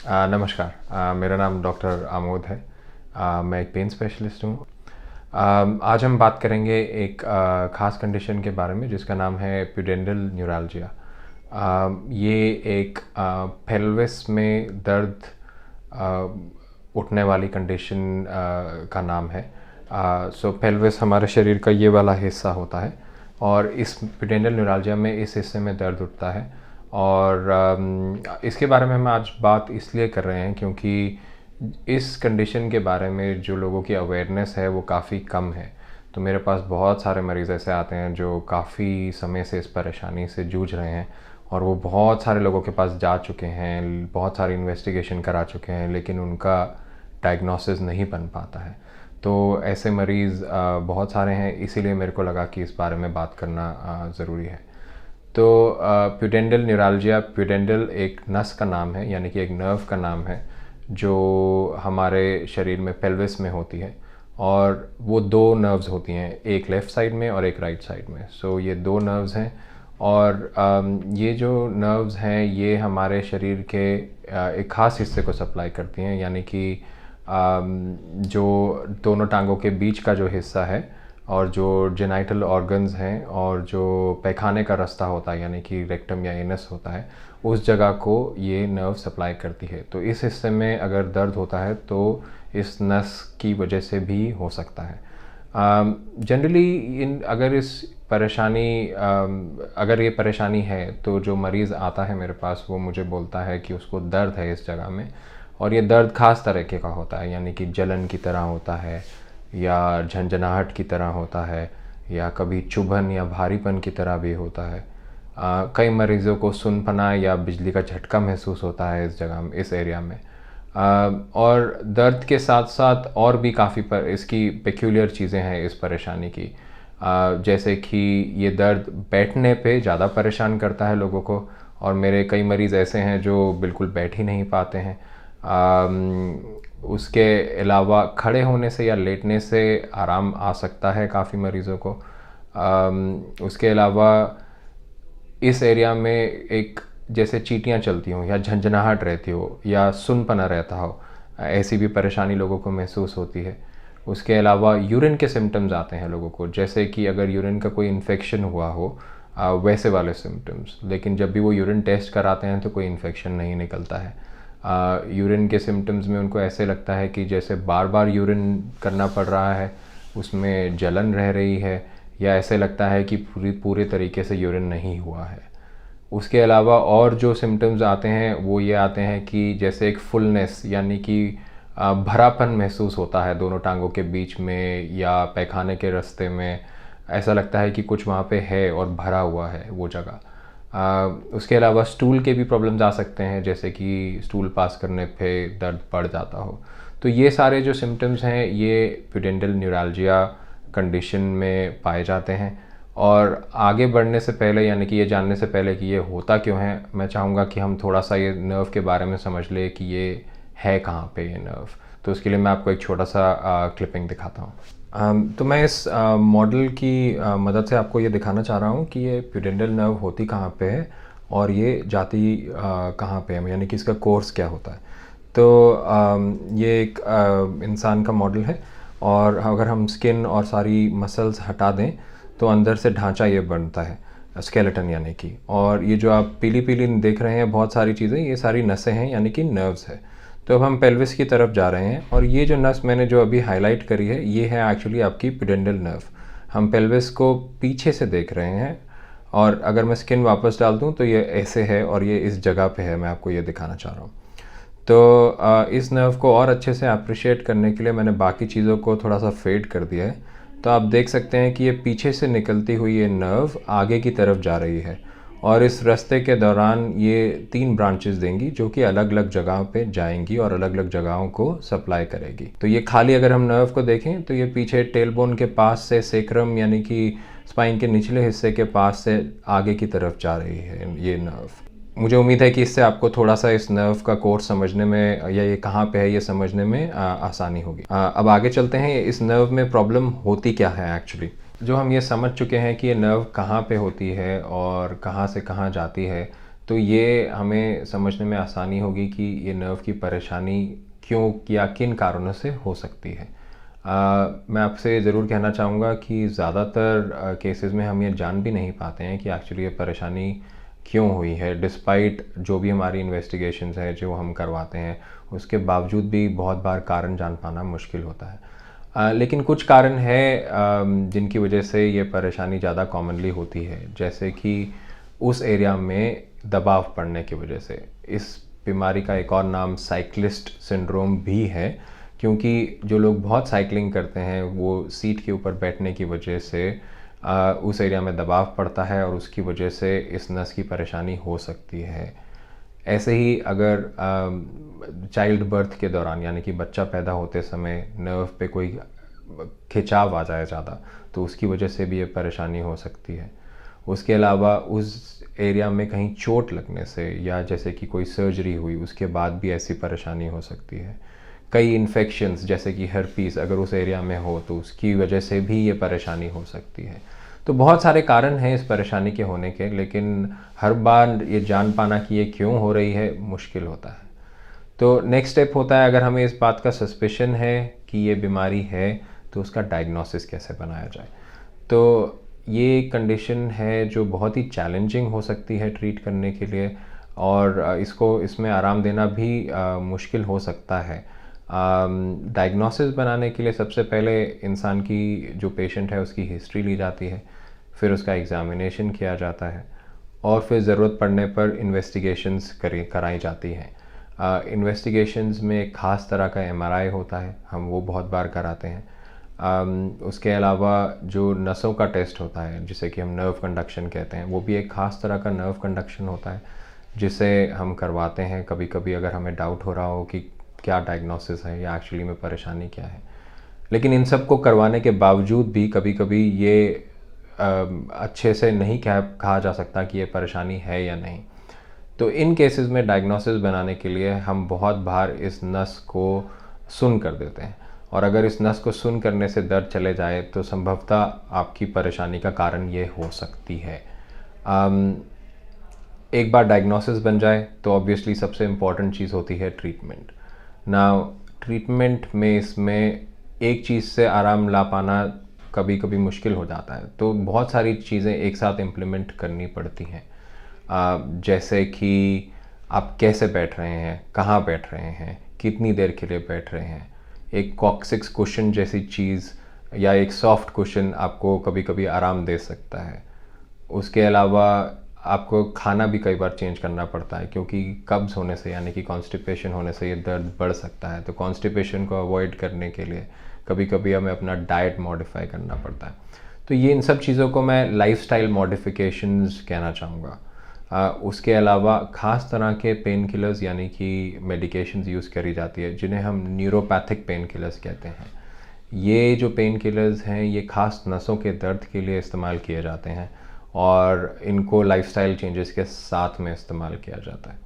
नमस्कार। मेरा नाम डॉक्टर आमोद है। मैं एक पेन स्पेशलिस्ट हूँ। आज हम बात करेंगे एक ख़ास कंडीशन के बारे में जिसका नाम है प्यूडेंडल न्यूराल्जिया। ये एक पेल्विस में दर्द उठने वाली कंडीशन का नाम है। सो पेल्विस हमारे शरीर का ये वाला हिस्सा होता है और इस प्यूडेंडल न्यूराल्जिया में इस हिस्से में दर्द उठता है। और इसके बारे में हम आज बात इसलिए कर रहे हैं क्योंकि इस कंडीशन के बारे में जो लोगों की अवेयरनेस है वो काफ़ी कम है। तो मेरे पास बहुत सारे मरीज़ ऐसे आते हैं जो काफ़ी समय से इस परेशानी से जूझ रहे हैं और वो बहुत सारे लोगों के पास जा चुके हैं, बहुत सारी इन्वेस्टिगेशन करा चुके हैं, लेकिन उनका डायग्नोसिस नहीं बन पाता है। तो ऐसे मरीज़ बहुत सारे हैं, इसीलिए मेरे को लगा कि इस बारे में बात करना ज़रूरी है। तो प्यूडेंडल न्यूराल्जिया, प्यूडेंडल एक नस का नाम है, यानी कि एक नर्व का नाम है जो हमारे शरीर में पेल्विस में होती है। और वो दो नर्व्स होती हैं, एक लेफ़्ट साइड में और एक राइट साइड में। सो ये दो नर्व्स हैं और ये जो नर्व्स हैं ये हमारे शरीर के एक ख़ास हिस्से को सप्लाई करती हैं, यानी कि जो दोनों टांगों के बीच का जो हिस्सा है और जो जेनाइटल ऑर्गन्स हैं और जो पैखाने का रास्ता होता है यानी कि रेक्टम या एनस होता है, उस जगह को ये नर्व सप्लाई करती है। तो इस हिस्से में अगर दर्द होता है तो इस नस की वजह से भी हो सकता है। जनरली अगर ये परेशानी है तो जो मरीज़ आता है मेरे पास वो मुझे बोलता है कि उसको दर्द है इस जगह में, और ये दर्द ख़ास तरीके का होता है, यानी कि जलन की तरह होता है या झंझनाहट की तरह होता है या कभी चुभन या भारीपन की तरह भी होता है। कई मरीज़ों को सुनपना या बिजली का झटका महसूस होता है इस जगह में, इस एरिया में। और दर्द के साथ साथ और भी काफ़ी इसकी पेक्यूलियर चीज़ें हैं इस परेशानी की। जैसे कि ये दर्द बैठने पे ज़्यादा परेशान करता है लोगों को, और मेरे कई मरीज़ ऐसे हैं जो बिल्कुल बैठ ही नहीं पाते हैं। उसके अलावा खड़े होने से या लेटने से आराम आ सकता है काफ़ी मरीज़ों को। उसके अलावा इस एरिया में एक जैसे चींटियाँ चलती हों या झंझनाहट रहती हो या सुनपना रहता हो, ऐसी भी परेशानी लोगों को महसूस होती है। उसके अलावा यूरिन के सिम्टम्स आते हैं लोगों को, जैसे कि अगर यूरिन का कोई इन्फेक्शन हुआ हो, वैसे वाले सिम्टम्स। लेकिन जब भी वो यूरिन टेस्ट कराते हैं तो कोई इन्फेक्शन नहीं निकलता है। यूरिन के सिम्टम्स में उनको ऐसे लगता है कि जैसे बार बार यूरिन करना पड़ रहा है, उसमें जलन रह रही है, या ऐसे लगता है कि पूरे तरीके से यूरिन नहीं हुआ है। उसके अलावा और जो सिम्टम्स आते हैं वो ये आते हैं कि जैसे एक फुलनेस, यानी कि भरापन महसूस होता है दोनों टांगों के बीच में या पैखाने के रास्ते में। ऐसा लगता है कि कुछ वहाँ पे है और भरा हुआ है वो जगह। उसके अलावा स्टूल के भी प्रॉब्लम्स आ सकते हैं, जैसे कि स्टूल पास करने पे दर्द बढ़ जाता हो। तो ये सारे जो सिम्टम्स हैं ये प्यूडेंडल न्यूराल्जिया कंडीशन में पाए जाते हैं। और आगे बढ़ने से पहले, यानी कि ये जानने से पहले कि ये होता क्यों है, मैं चाहूँगा कि हम थोड़ा सा ये नर्व के बारे में समझ ले कि ये है कहाँ पे ये नर्व। तो उसके लिए मैं आपको एक छोटा सा क्लिपिंग दिखाता हूँ। तो मैं इस मॉडल की मदद से आपको ये दिखाना चाह रहा हूँ कि ये प्यूडेंडल नर्व होती कहाँ पे है और ये जाती कहाँ पे है, यानी कि इसका कोर्स क्या होता है। तो ये एक इंसान का मॉडल है, और अगर हम स्किन और सारी मसल्स हटा दें तो अंदर से ढांचा ये बनता है, स्केलेटन यानी कि। और ये जो आप पीली पीली देख रहे हैं बहुत सारी चीज़ें, ये सारी नसें हैं, यानी कि नर्व्स है। तो अब हम पेल्विस की तरफ जा रहे हैं, और ये जो नस मैंने जो अभी हाईलाइट करी है ये है एक्चुअली आपकी प्यूडेंडल नर्व। हम पेल्विस को पीछे से देख रहे हैं, और अगर मैं स्किन वापस डाल दूं तो ये ऐसे है और ये इस जगह पे है, मैं आपको ये दिखाना चाह रहा हूँ। तो इस नर्व को और अच्छे से अप्रिशिएट करने के लिए मैंने बाकी चीज़ों को थोड़ा सा फेड कर दिया है। तो आप देख सकते हैं कि ये पीछे से निकलती हुई ये नर्व आगे की तरफ जा रही है, और इस रास्ते के दौरान ये 3 ब्रांचेस देंगी जो कि अलग अलग जगहों पे जाएंगी और अलग अलग जगहों को सप्लाई करेगी। तो ये खाली अगर हम नर्व को देखें तो ये पीछे टेलबोन के पास से सेक्रम, यानी कि स्पाइन के निचले हिस्से के पास से आगे की तरफ जा रही है ये नर्व। मुझे उम्मीद है कि इससे आपको थोड़ा सा इस नर्व का कोर्स समझने में या ये कहाँ पे है ये समझने में आसानी होगी। अब आगे चलते हैं, इस नर्व में प्रॉब्लम होती क्या है एक्चुअली। जो हम ये समझ चुके हैं कि ये नर्व कहाँ पे होती है और कहाँ से कहाँ जाती है, तो ये हमें समझने में आसानी होगी कि ये नर्व की परेशानी क्यों या किन कारणों से हो सकती है। मैं आपसे ज़रूर कहना चाहूँगा कि ज़्यादातर केसेस में हम ये जान भी नहीं पाते हैं कि एक्चुअली ये परेशानी क्यों हुई है, डिस्पाइट जो भी हमारी इन्वेस्टिगेशंस है जो हम करवाते हैं, उसके बावजूद भी बहुत बार कारण जान पाना मुश्किल होता है। लेकिन कुछ कारण हैं जिनकी वजह से ये परेशानी ज़्यादा कॉमनली होती है, जैसे कि उस एरिया में दबाव पड़ने की वजह से। इस बीमारी का एक और नाम साइक्लिस्ट सिंड्रोम भी है, क्योंकि जो लोग बहुत साइकिलिंग करते हैं वो सीट के ऊपर बैठने की वजह से उस एरिया में दबाव पड़ता है और उसकी वजह से इस नस की परेशानी हो सकती है। ऐसे ही अगर चाइल्ड बर्थ के दौरान यानी कि बच्चा पैदा होते समय नर्व पे कोई खिंचाव आ जाए ज़्यादा, तो उसकी वजह से भी ये परेशानी हो सकती है। उसके अलावा उस एरिया में कहीं चोट लगने से या जैसे कि कोई सर्जरी हुई उसके बाद भी ऐसी परेशानी हो सकती है। कई इन्फेक्शंस जैसे कि हर्पीस अगर उस एरिया में हो तो उसकी वजह से भी ये परेशानी हो सकती है। तो बहुत सारे कारण हैं इस परेशानी के होने के, लेकिन हर बार ये जान पाना कि ये क्यों हो रही है मुश्किल होता है। तो नेक्स्ट स्टेप होता है, अगर हमें इस बात का सस्पिशन है कि ये बीमारी है तो उसका डायग्नोसिस कैसे बनाया जाए। तो ये एक कंडीशन है जो बहुत ही चैलेंजिंग हो सकती है ट्रीट करने के लिए, और इसमें आराम देना भी मुश्किल हो सकता है। डायग्नोसिस बनाने के लिए सबसे पहले इंसान की जो पेशेंट है उसकी हिस्ट्री ली जाती है, फिर उसका एग्ज़ामिनेशन किया जाता है और फिर ज़रूरत पड़ने पर इन्वेस्टिगेशंस कराई जाती हैं। इन्वेस्टिगेशंस में एक ख़ास तरह का एमआरआई होता है, हम वो बहुत बार कराते हैं। उसके अलावा जो नसों का टेस्ट होता है जिसे कि हम नर्व कंडक्शन कहते हैं, वो भी एक ख़ास तरह का नर्व कंडक्शन होता है जिसे हम करवाते हैं कभी कभी अगर हमें डाउट हो रहा हो कि क्या डायग्नोसिस है या एक्चुअली में परेशानी क्या है। लेकिन इन सब को करवाने के बावजूद भी कभी कभी ये अच्छे से नहीं कहा जा सकता कि ये परेशानी है या नहीं। तो इन केसेस में डायग्नोसिस बनाने के लिए हम बहुत बार इस नस को सुन्न कर देते हैं, और अगर इस नस को सुन्न करने से दर्द चले जाए तो संभवतः आपकी परेशानी का कारण ये हो सकती है। एक बार डायग्नोसिस बन जाए तो ऑब्वियसली सबसे इम्पॉर्टेंट चीज़ होती है ट्रीटमेंट। नाउ ट्रीटमेंट में इसमें एक चीज़ से आराम ला पाना कभी कभी मुश्किल हो जाता है, तो बहुत सारी चीज़ें एक साथ इम्प्लीमेंट करनी पड़ती हैं। जैसे कि आप कैसे बैठ रहे हैं, कहाँ बैठ रहे हैं, कितनी देर के लिए बैठ रहे हैं। एक कॉक्सिक्स कुशन जैसी चीज़ या एक सॉफ्ट कुशन आपको कभी कभी आराम दे सकता है। उसके अलावा आपको खाना भी कई बार चेंज करना पड़ता है, क्योंकि कब्ज़ होने से यानी कि कॉन्स्टिपेशन होने से ये दर्द बढ़ सकता है। तो कॉन्स्टिपेशन को अवॉइड करने के लिए कभी कभी हमें अपना डाइट मॉडिफाई करना पड़ता है। तो ये इन सब चीज़ों को मैं लाइफस्टाइल मॉडिफिकेशंस कहना चाहूँगा। उसके अलावा ख़ास तरह के पेन किलर्स यानी कि मेडिकेशंस यूज़ करी जाती है जिन्हें हम न्यूरोपैथिक पेन किलर्स कहते हैं। ये जो पेन किलर्स हैं ये ख़ास नसों के दर्द के लिए इस्तेमाल किए जाते हैं और इनको लाइफस्टाइल चेंजेस के साथ में इस्तेमाल किया जाता है।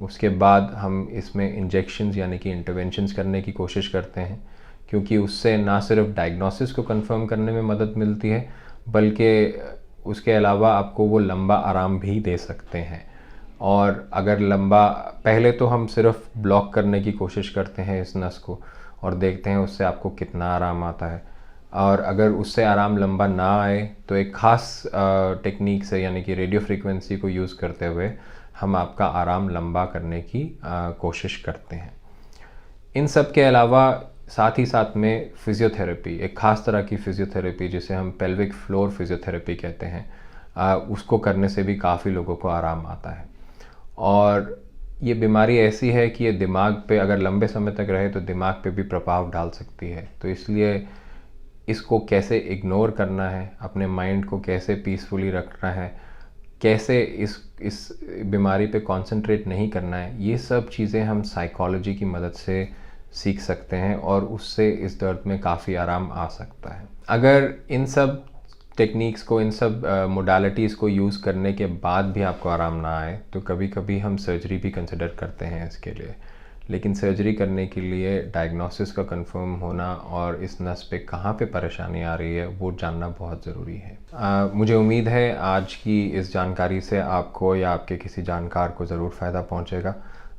उसके बाद हम इसमें इंजेक्शंस यानी कि इंटरवेंशंस करने की कोशिश करते हैं, क्योंकि उससे ना सिर्फ डायग्नोसिस को कंफर्म करने में मदद मिलती है बल्कि उसके अलावा आपको वो लंबा आराम भी दे सकते हैं। और अगर लंबा, पहले तो हम सिर्फ ब्लॉक करने की कोशिश करते हैं इस नस को और देखते हैं उससे आपको कितना आराम आता है, और अगर उससे आराम लंबा ना आए तो एक ख़ास टेक्निक से यानी कि रेडियो फ्रीक्वेंसी को यूज़ करते हुए हम आपका आराम लंबा करने की कोशिश करते हैं। इन सब के अलावा साथ ही साथ में फ़िज़ियोथेरेपी, एक ख़ास तरह की फ़िज़ियोथेरेपी जिसे हम पेल्विक फ्लोर फ़िज़ियोथेरेपी कहते हैं, उसको करने से भी काफ़ी लोगों को आराम आता है। और ये बीमारी ऐसी है कि ये दिमाग पे अगर लंबे समय तक रहे तो दिमाग पे भी प्रभाव डाल सकती है, तो इसलिए इसको कैसे इग्नोर करना है, अपने माइंड को कैसे पीसफुली रखना है, कैसे इस बीमारी पे कंसंट्रेट नहीं करना है, ये सब चीज़ें हम साइकोलॉजी की मदद से सीख सकते हैं और उससे इस दर्द में काफ़ी आराम आ सकता है। अगर इन सब टेक्निक्स को, इन सब मोडालिटीज़ को यूज़ करने के बाद भी आपको आराम ना आए तो कभी कभी हम सर्जरी भी कंसिडर करते हैं इसके लिए। लेकिन सर्जरी करने के लिए डायग्नोसिस का कंफर्म होना और इस नस पे कहाँ पे परेशानी आ रही है वो जानना बहुत ज़रूरी है। मुझे उम्मीद है आज की इस जानकारी से आपको या आपके किसी जानकार को ज़रूर फ़ायदा पहुँचेगा,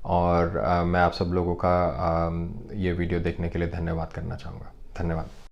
और मैं आप सब लोगों का ये वीडियो देखने के लिए धन्यवाद करना चाहूँगा। धन्यवाद।